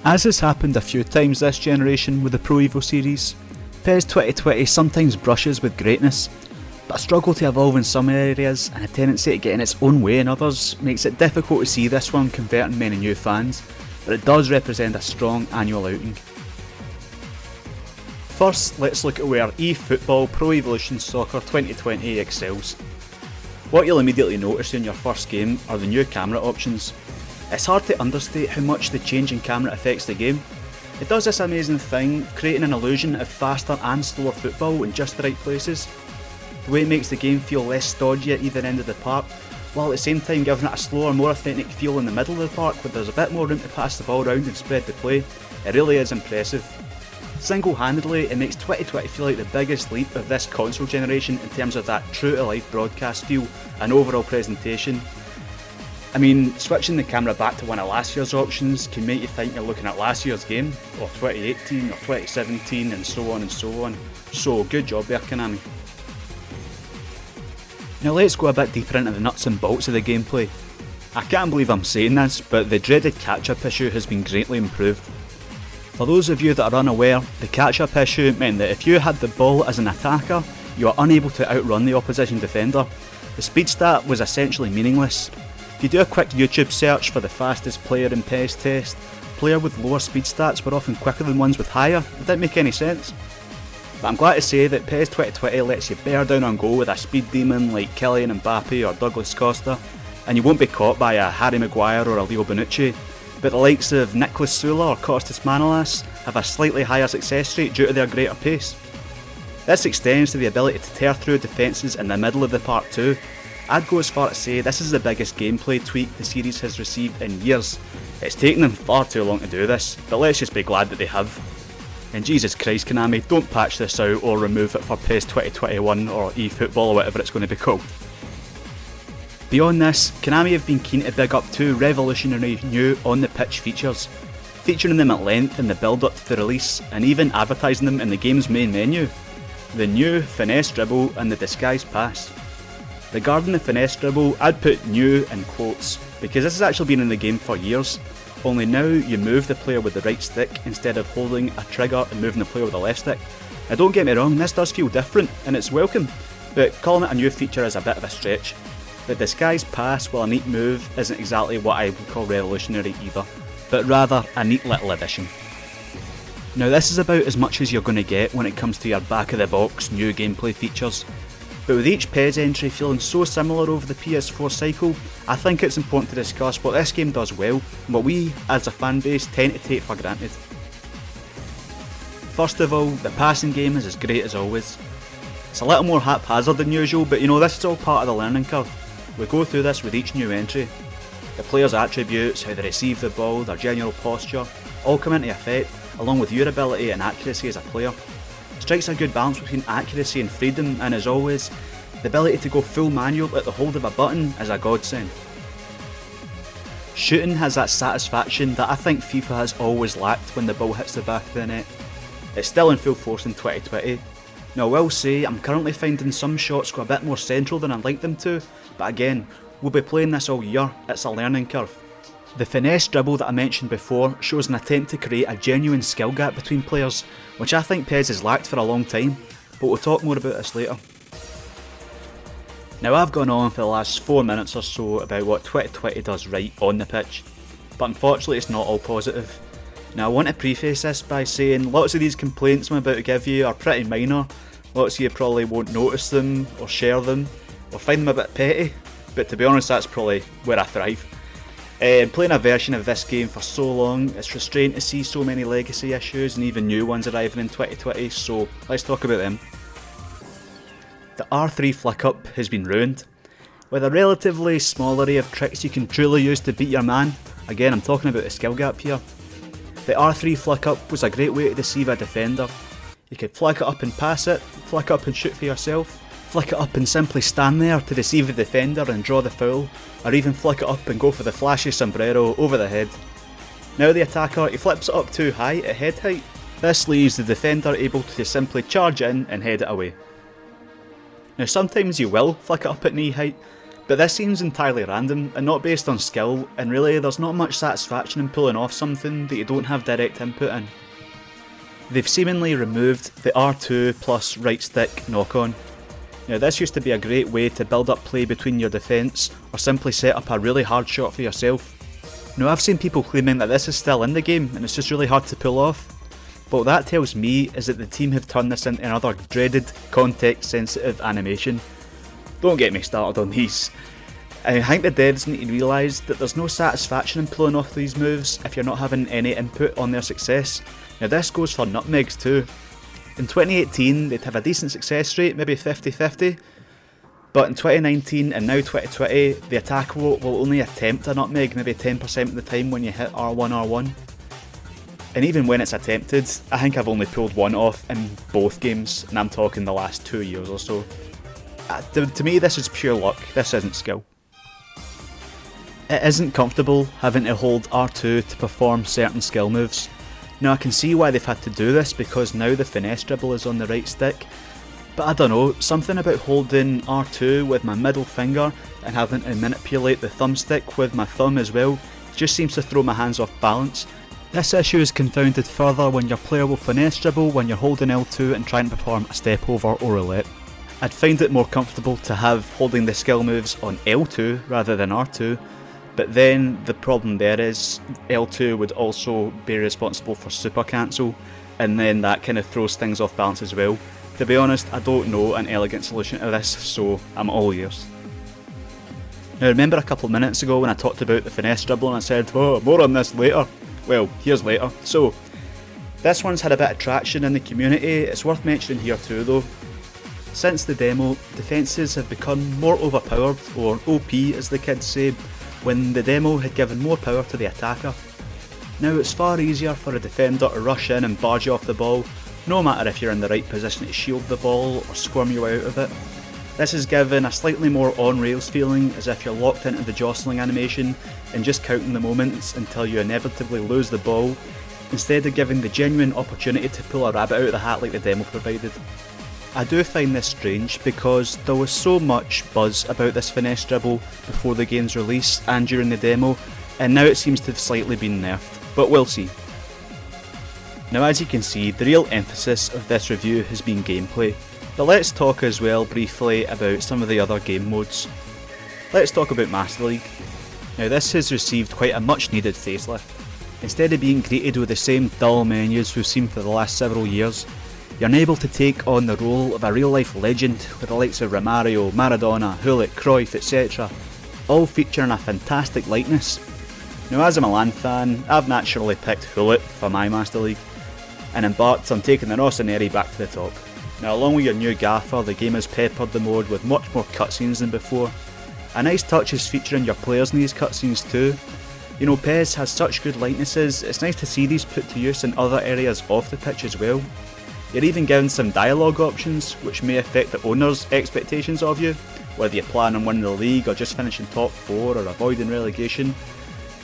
As has happened a few times this generation with the Pro Evo series, PES 2020 sometimes brushes with greatness, but a struggle to evolve in some areas and a tendency to get in its own way in others makes it difficult to see this one converting many new fans, but it does represent a strong annual outing. First, let's look at where eFootball Pro Evolution Soccer 2020 excels. What you'll immediately notice in your first game are the new camera options. It's hard to understate how much the change in camera affects the game. It does this amazing thing, creating an illusion of faster and slower football in just the right places. The way it makes the game feel less stodgy at either end of the park, while at the same time giving it a slower, more authentic feel in the middle of the park where there's a bit more room to pass the ball around and spread the play. It really is impressive. Single-handedly, it makes 2020 feel like the biggest leap of this console generation in terms of that true-to-life broadcast feel and overall presentation. I mean, switching the camera back to one of last year's options can make you think you're looking at last year's game, or 2018 or 2017 and so on and so on. So good job there, Konami. Now let's go a bit deeper into the nuts and bolts of the gameplay. I can't believe I'm saying this, but the dreaded catch-up issue has been greatly improved. For those of you that are unaware, the catch-up issue meant that if you had the ball as an attacker, you were unable to outrun the opposition defender. The speed stat was essentially meaningless. If you do a quick YouTube search for the fastest player in PES test, players with lower speed stats were often quicker than ones with higher. It didn't make any sense. But I'm glad to say that PES 2020 lets you bear down on goal with a speed demon like Mbappé or Douglas Costa, and you won't be caught by a Harry Maguire or a Leo Bonucci. But the likes of Nicolas Sula or Costas Manolas have a slightly higher success rate due to their greater pace. This extends to the ability to tear through defences in the middle of the park too. I'd go as far to say this is the biggest gameplay tweak the series has received in years. It's taken them far too long to do this, but let's just be glad that they have. And Jesus Christ, Konami, don't patch this out or remove it for PES 2021 or eFootball or whatever it's going to be called. Beyond this, Konami have been keen to big up two revolutionary new on-the-pitch features, featuring them at length in the build-up to the release and even advertising them in the game's main menu. The new Finesse Dribble and the Disguise Pass. Regarding the Finesse Dribble, I'd put new in quotes, because this has actually been in the game for years, only now you move the player with the right stick instead of holding a trigger and moving the player with the left stick. Now don't get me wrong, this does feel different and it's welcome, but calling it a new feature is a bit of a stretch. The Disguise Pass, while a neat move, isn't exactly what I would call revolutionary either, but rather a neat little addition. Now this is about as much as you're going to get when it comes to your back of the box new gameplay features. But with each PES entry feeling so similar over the PS4 cycle, I think it's important to discuss what this game does well and what we, as a fan base, tend to take for granted. First of all, the passing game is as great as always. It's a little more haphazard than usual, but this is all part of the learning curve. We go through this with each new entry. The player's attributes, how they receive the ball, their general posture, all come into effect, along with your ability and accuracy as a player. It strikes a good balance between accuracy and freedom, and as always, the ability to go full manual at the hold of a button is a godsend. Shooting has that satisfaction that I think FIFA has always lacked when the ball hits the back of the net. It's still in full force in 2020. Now I will say I'm currently finding some shots go a bit more central than I'd like them to, but again, we'll be playing this all year, it's a learning curve. The Finesse Dribble that I mentioned before shows an attempt to create a genuine skill gap between players, which I think PES has lacked for a long time, but we'll talk more about this later. Now I've gone on for the last 4 minutes or so about what 2020 does right on the pitch, but unfortunately it's not all positive. Now I want to preface this by saying lots of these complaints I'm about to give you are pretty minor, lots of you probably won't notice them or share them or find them a bit petty, but to be honest that's probably where I thrive. Playing a version of this game for so long, it's frustrating to see so many legacy issues and even new ones arriving in 2020, so let's talk about them. The R3 flick up has been ruined. With a relatively small array of tricks you can truly use to beat your man, again I'm talking about the skill gap here. The R3 flick up was a great way to deceive a defender. You could flick it up and pass it, flick up and shoot for yourself, flick it up and simply stand there to deceive the defender and draw the foul, or even flick it up and go for the flashy sombrero over the head. Now the attacker, he flips it up too high at head height. This leaves the defender able to simply charge in and head it away. Now sometimes you will flick it up at knee height, But this seems entirely random and not based on skill, and really there's not much satisfaction in pulling off something that you don't have direct input in. They've seemingly removed the R2 plus right stick knock-on. Now this used to be a great way to build up play between your defence or simply set up a really hard shot for yourself. Now I've seen people claiming that this is still in the game and it's just really hard to pull off. But what that tells me is that the team have turned this into another dreaded context sensitive animation. Don't get me started on these. I think the devs need to realise that there's no satisfaction in pulling off these moves if you're not having any input on their success. Now this goes for nutmegs too. In 2018 they'd have a decent success rate, maybe 50-50, but in 2019 and now 2020 the attacker will only attempt a nutmeg maybe 10% of the time when you hit R1. And even when it's attempted, I think I've only pulled one off in both games, and I'm talking the last 2 years or so. To me this is pure luck, this isn't skill. It isn't comfortable having to hold R2 to perform certain skill moves. Now I can see why they've had to do this because now the finesse dribble is on the right stick, but I don't know, something about holding R2 with my middle finger and having to manipulate the thumbstick with my thumb as well just seems to throw my hands off balance. This issue is confounded further when your player will finesse dribble when you're holding L2 and trying to perform a step over or roulette. I'd find it more comfortable to have holding the skill moves on L2 rather than R2, but then the problem there is L2 would also be responsible for super cancel, and then that kind of throws things off balance as well. To be honest, I don't know an elegant solution to this, so I'm all ears. Now remember a couple of minutes ago when I talked about the finesse dribble and I said, oh, more on this later? Well, here's later. So, this one's had a bit of traction in the community, it's worth mentioning here too though. Since the demo, defences have become more overpowered, or OP as the kids say, when the demo had given more power to the attacker. Now it's far easier for a defender to rush in and barge you off the ball, no matter if you're in the right position to shield the ball or squirm your way out of it. This is given a slightly more on-rails feeling, as if you're locked into the jostling animation and just counting the moments until you inevitably lose the ball, instead of giving the genuine opportunity to pull a rabbit out of the hat like the demo provided. I do find this strange because there was so much buzz about this finesse dribble before the game's release and during the demo, and now it seems to have slightly been nerfed, but we'll see. Now as you can see, the real emphasis of this review has been gameplay, but let's talk as well briefly about some of the other game modes. Let's talk about Master League. Now this has received quite a much needed facelift. Instead of being greeted with the same dull menus we've seen for the last several years, you're able to take on the role of a real life legend with the likes of Romario, Maradona, Hullet, Cruyff, etc. all featuring a fantastic likeness. Now as a Milan fan, I've naturally picked Hullet for my Master League and embarked on taking the Rossoneri back to the top. Now along with your new gaffer, the game has peppered the mode with much more cutscenes than before. A nice touch is featuring your players in these cutscenes too. You know, PES has such good likenesses, it's nice to see these put to use in other areas off the pitch as well. You're even given some dialogue options which may affect the owner's expectations of you, whether you plan on winning the league or just finishing top 4 or avoiding relegation.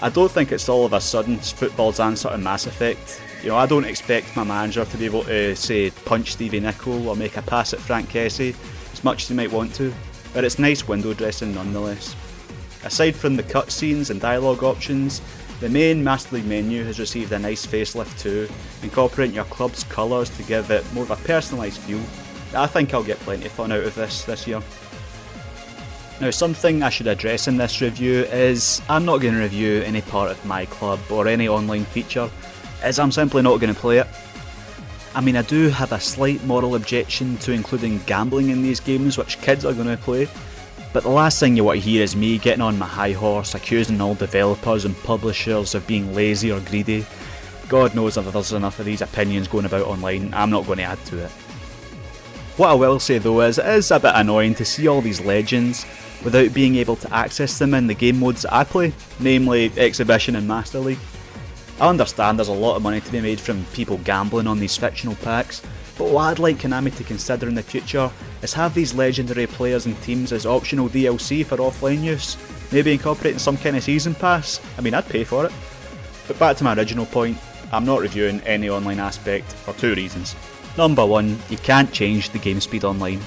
I don't think it's all of a sudden football's answer to Mass Effect. You know, I don't expect my manager to be able to, say, punch Stevie Nicol or make a pass at Frank Kessie as much as he might want to, but it's nice window dressing nonetheless. Aside from the cutscenes and dialogue options, the main Master League menu has received a nice facelift too, incorporating your club's colours to give it more of a personalised feel. I think I'll get plenty of fun out of this year. Now something I should address in this review is I'm not going to review any part of my club or any online feature, as I'm simply not going to play it. I mean, I do have a slight moral objection to including gambling in these games which kids are going to play, but the last thing you want to hear is me getting on my high horse accusing all developers and publishers of being lazy or greedy. God knows if there's enough of these opinions going about online, I'm not going to add to it. What I will say though is it is a bit annoying to see all these legends without being able to access them in the game modes that I play, namely Exhibition and Master League. I understand there's a lot of money to be made from people gambling on these fictional packs, but what I'd like Konami to consider in the future is have these legendary players and teams as optional DLC for offline use, maybe incorporating some kind of season pass. I mean, I'd pay for it. But back to my original point, I'm not reviewing any online aspect for 2 reasons. Number 1, you can't change the game speed online.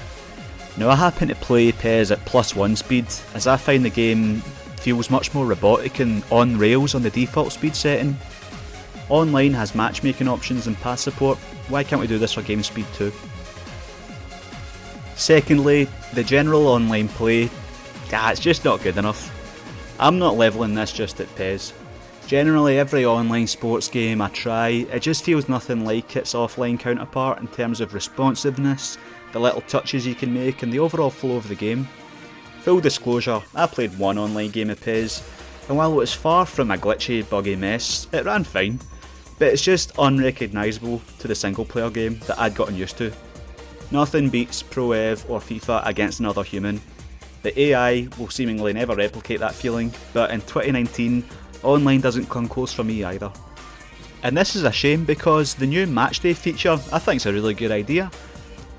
Now I happen to play PES at +1 speed, as I find the game feels much more robotic and on rails on the default speed setting. Online has matchmaking options and pass support, why can't we do this for game speed too? Secondly, the general online play, it's just not good enough. I'm not levelling this just at PES. Generally every online sports game I try, it just feels nothing like its offline counterpart in terms of responsiveness, the little touches you can make and the overall flow of the game. Full disclosure, I played one online game of PES, and while it was far from a glitchy, buggy mess, it ran fine, but it's just unrecognisable to the single player game that I'd gotten used to. Nothing beats Pro Ev or FIFA against another human. The AI will seemingly never replicate that feeling, but in 2019, online doesn't come close for me either. And this is a shame because the new matchday feature I think is a really good idea,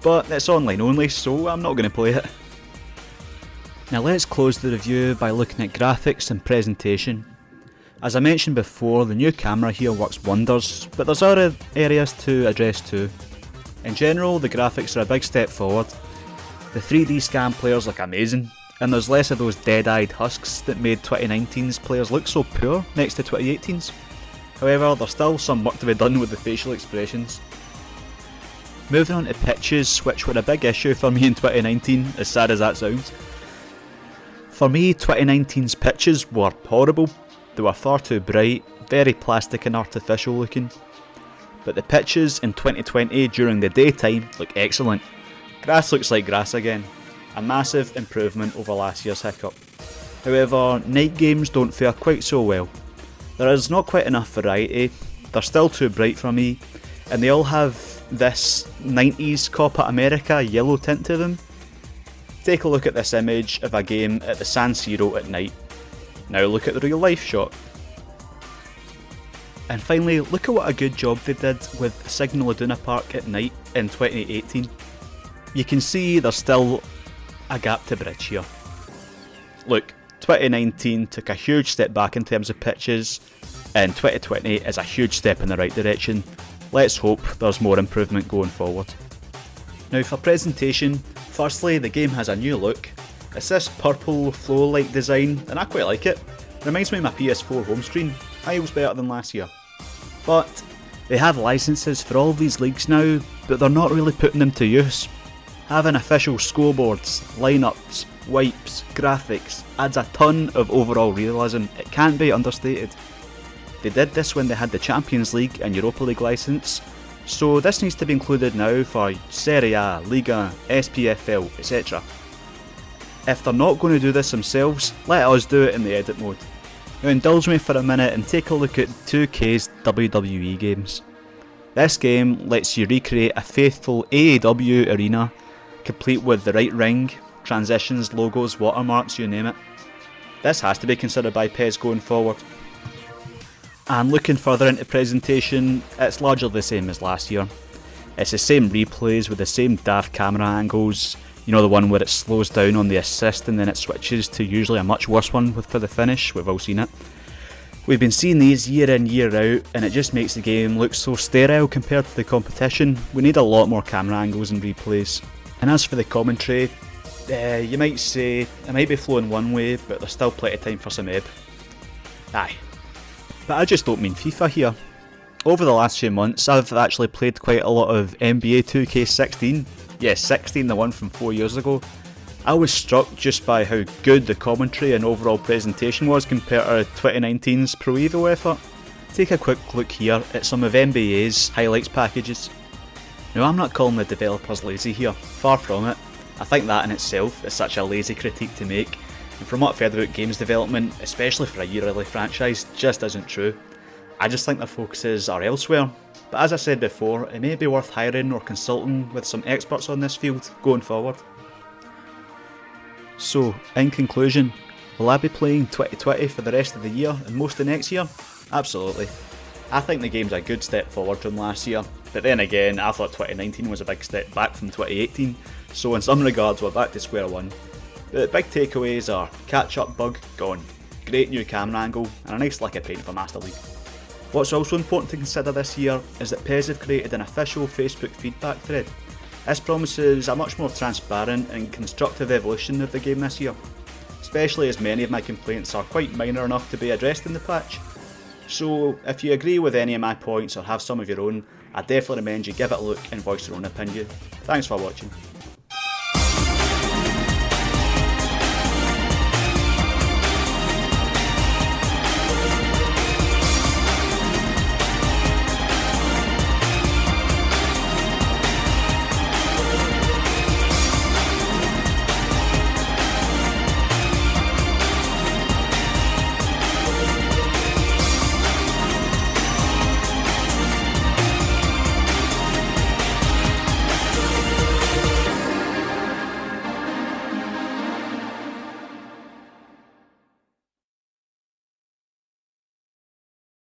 but it's online only, so I'm not going to play it. Now let's close the review by looking at graphics and presentation. As I mentioned before, the new camera here works wonders, but there's other areas to address too. In general, the graphics are a big step forward. The 3D scan players look amazing, and there's less of those dead-eyed husks that made 2019's players look so poor next to 2018's. However, there's still some work to be done with the facial expressions. Moving on to pitches, which were a big issue for me in 2019, as sad as that sounds. For me, 2019's pitches were horrible. They were far too bright, very plastic and artificial looking. But the pitches in 2020 during the daytime look excellent. Grass looks like grass again, a massive improvement over last year's hiccup. However, night games don't fare quite so well. There is not quite enough variety, they're still too bright for me, and they all have this 90s Copa America yellow tint to them. Take a look at this image of a game at the San Siro at night. Now look at the real life shot. And finally, look at what a good job they did with Signal Iduna Park at night in 2018. You can see there's still a gap to bridge here. Look, 2019 took a huge step back in terms of pitches, and 2020 is a huge step in the right direction. Let's hope there's more improvement going forward. Now for presentation, firstly the game has a new look. It's this purple flow-like design, and I quite like it. Reminds me of my PS4 home screen, miles better than last year. But they have licenses for all these leagues now, but they're not really putting them to use. Having official scoreboards, lineups, wipes, graphics adds a ton of overall realism, it can't be understated. They did this when they had the Champions League and Europa League licence, so this needs to be included now for Serie A, Liga, SPFL, etc. If they're not going to do this themselves, let us do it in the edit mode. Now indulge me for a minute and take a look at 2K's WWE games. This game lets you recreate a faithful AEW arena, complete with the right ring, transitions, logos, watermarks, you name it. This has to be considered by PES going forward. And looking further into presentation, it's largely the same as last year. It's the same replays with the same daft camera angles, you know, the one where it slows down on the assist and then it switches to usually a much worse one for the finish, we've all seen it. We've been seeing these year in year out and it just makes the game look so sterile compared to the competition. We need a lot more camera angles and replays. And as for the commentary, you might say it might be flowing one way, but there's still plenty of time for some ebb. Aye. But I just don't mean FIFA here. Over the last few months I've actually played quite a lot of NBA 2K16. Yes, 16, the one from 4 years ago. I was struck just by how good the commentary and overall presentation was compared to 2019's Pro Evo effort. Take a quick look here at some of NBA's highlights packages. Now I'm not calling the developers lazy here, far from it. I think that in itself is such a lazy critique to make, and from what I've heard about games development, especially for a year-early franchise, just isn't true. I just think their focuses are elsewhere. But as I said before, it may be worth hiring or consulting with some experts on this field going forward. So, in conclusion, will I be playing 2020 for the rest of the year and most of next year? Absolutely. I think the game's a good step forward from last year, but then again, I thought 2019 was a big step back from 2018, so in some regards we're back to square one. The big takeaways are catch-up bug gone, great new camera angle, and a nice lick of paint for Master League. What's also important to consider this year is that PES have created an official Facebook feedback thread. This promises a much more transparent and constructive evolution of the game this year, especially as many of my complaints are quite minor enough to be addressed in the patch. So if you agree with any of my points or have some of your own, I definitely recommend you give it a look and voice your own opinion. Thanks for watching.